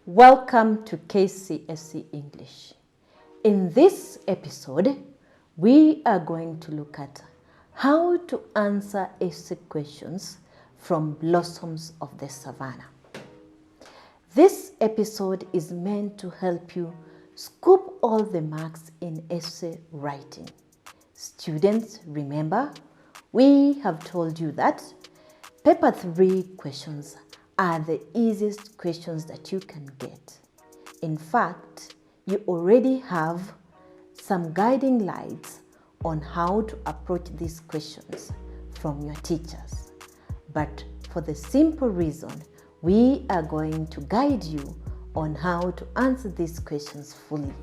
Welcome to Kcse English. In this episode, we are going to look at how to answer essay questions from Blossoms of the Savannah. This episode is meant to help you scoop all the marks in essay writing. Students, remember, we have told you that paper 3 questions are the easiest questions that you can get. In fact, you already have some guiding lights on how to approach these questions from your teachers. But for the simple reason, we are going to guide you on how to answer these questions fully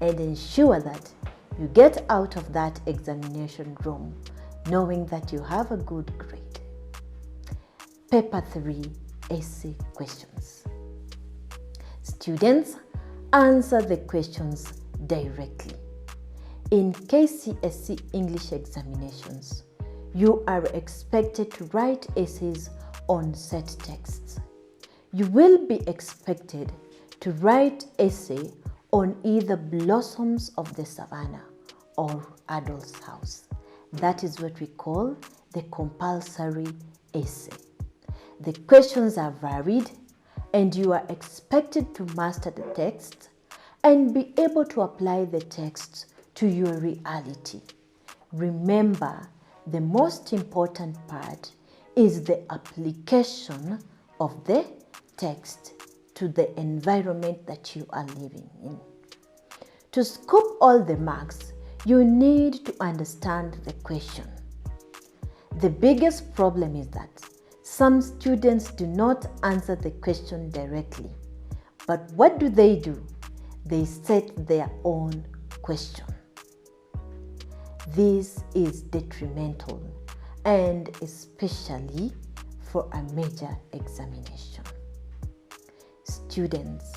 and ensure that you get out of that examination room knowing that you have a good grade. Paper 3 essay questions. Students, answer the questions directly. In Kcse English examinations, you are expected to write essays on set texts. You will be expected to write essay on either Blossoms of the Savannah or Adolf's House. That is what we call the compulsory essay. The questions are varied and you are expected to master the text and be able to apply the text to your reality. Remember, the most important part is the application of the text to the environment that you are living in. To scoop all the marks, you need to understand the question. The biggest problem is that some students do not answer the question directly. But what do? They set their own question. This is detrimental, and especially for a major examination. Students,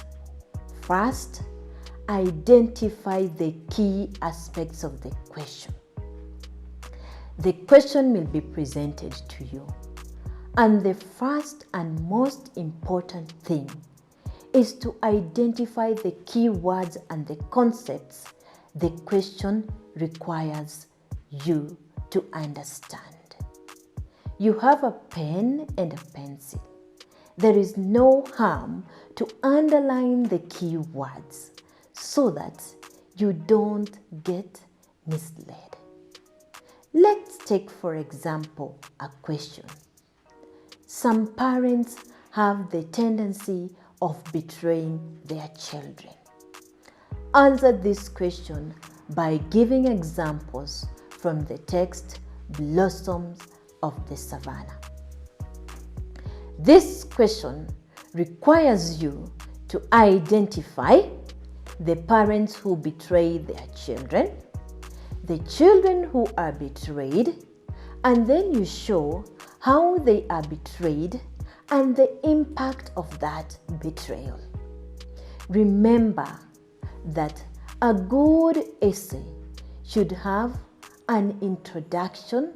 first, identify the key aspects of the question. The question will be presented to you. And the first and most important thing is to identify the key words and the concepts the question requires you to understand. You have a pen and a pencil. There is no harm to underline the key words so that you don't get misled. Let's take, for example, a question. Some parents have the tendency of betraying their children. Answer this question by giving examples from the text Blossoms of the Savannah. This question requires you to identify the parents who betray their children, the children who are betrayed, and then you show how they are betrayed and the impact of that betrayal. Remember that a good essay should have an introduction,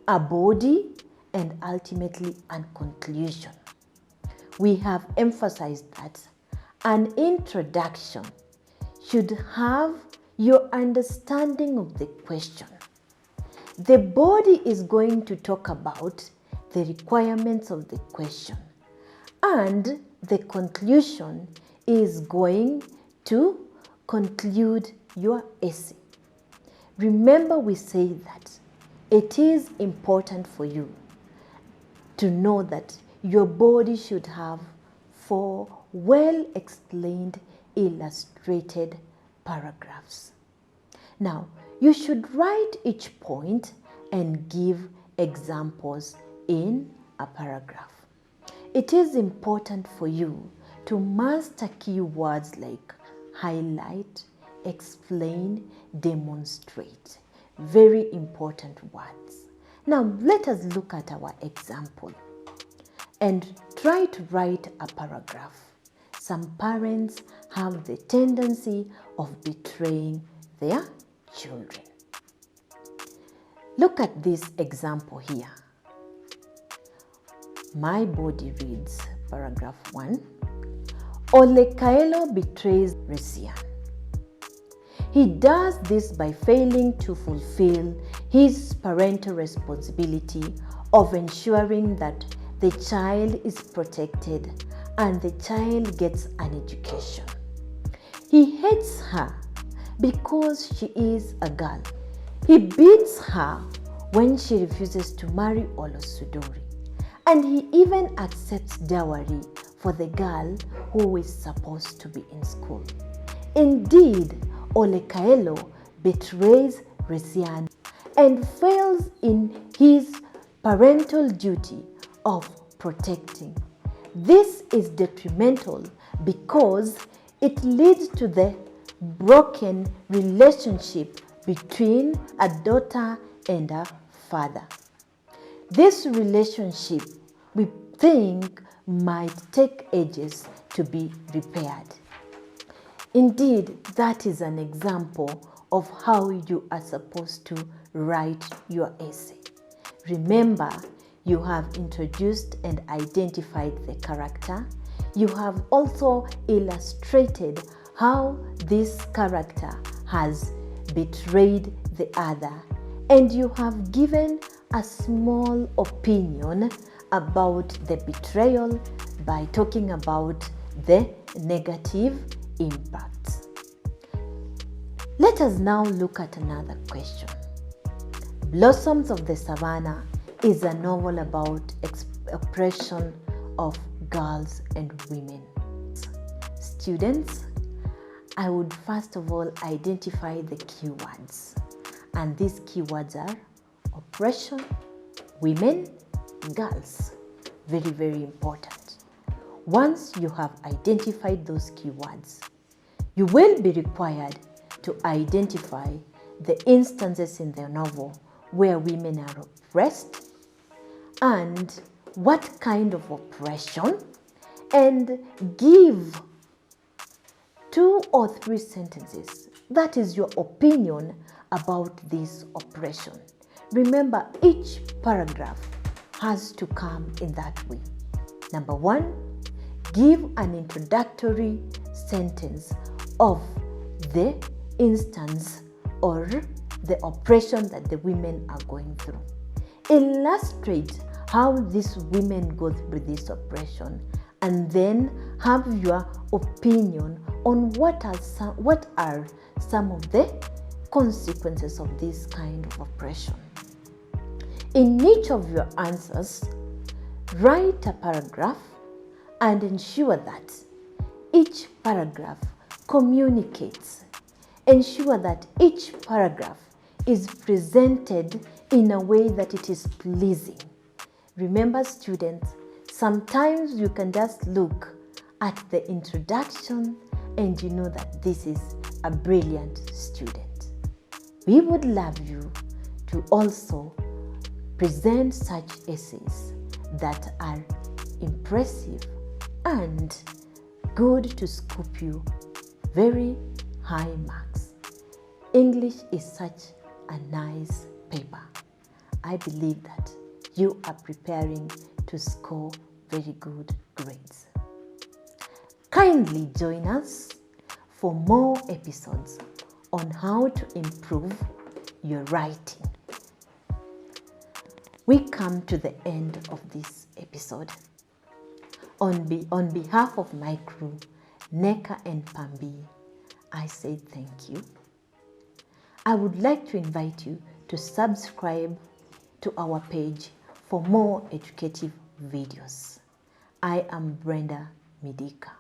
a body, and ultimately a conclusion. We have emphasized that an introduction should have your understanding of the question. The body is going to talk about the requirements of the question, and the conclusion is going to conclude your essay. Remember, we say that it is important for you to know that your body should have 4 well-explained, illustrated paragraphs. Now, you should write each point and give examples in a paragraph. It is important for you to master keywords like highlight, explain, demonstrate. Very important words. Now, let us look at our example and try to write a paragraph. Some parents have the tendency of betraying their children. Look at this example here. My body reads, paragraph 1. Olekaelo betrays Resian. He does this by failing to fulfill his parental responsibility of ensuring that the child is protected and the child gets an education. He hates her because she is a girl. He beats her when she refuses to marry Olosudori, and he even accepts dowry for the girl who is supposed to be in school. Indeed, Olekaelo betrays Resian and fails in his parental duty of protecting. This is detrimental because it leads to the broken relationship between a daughter and a father. This relationship, we think, might take ages to be repaired. Indeed, that is an example of how you are supposed to write your essay. Remember, you have introduced and identified the character. You have also illustrated how this character has betrayed the other, and you have given a small opinion about the betrayal by talking about the negative impacts. Let us now look at another question. Blossoms of the Savannah is a novel about oppression of girls and women. Students, I would first of all identify the keywords, and these keywords are oppression, women, girls. Very, very important. Once you have identified those keywords, you will be required to identify the instances in the novel where women are oppressed and what kind of oppression, and give 2 or 3 sentences. That is your opinion about this oppression. Remember, each paragraph has to come in that way. Number 1, give an introductory sentence of the instance or the oppression that the women are going through. Illustrate how these women go through this oppression, and then have your opinion on what are some of the consequences of this kind of oppression. In each of your answers, write a paragraph and ensure that each paragraph communicates. Ensure that each paragraph is presented in a way that it is pleasing. Remember, students, sometimes you can just look at the introduction and you know that this is a brilliant student. We would love you to also present such essays that are impressive and good to scoop you very high marks. English is such a nice paper. I believe that you are preparing to score very good grades. Kindly join us for more episodes on how to improve your writing. We come to the end of this episode. On behalf of my crew, Neka and Pambi, I say thank you. I would like to invite you to subscribe to our page for more educative videos. I am Brenda Midika.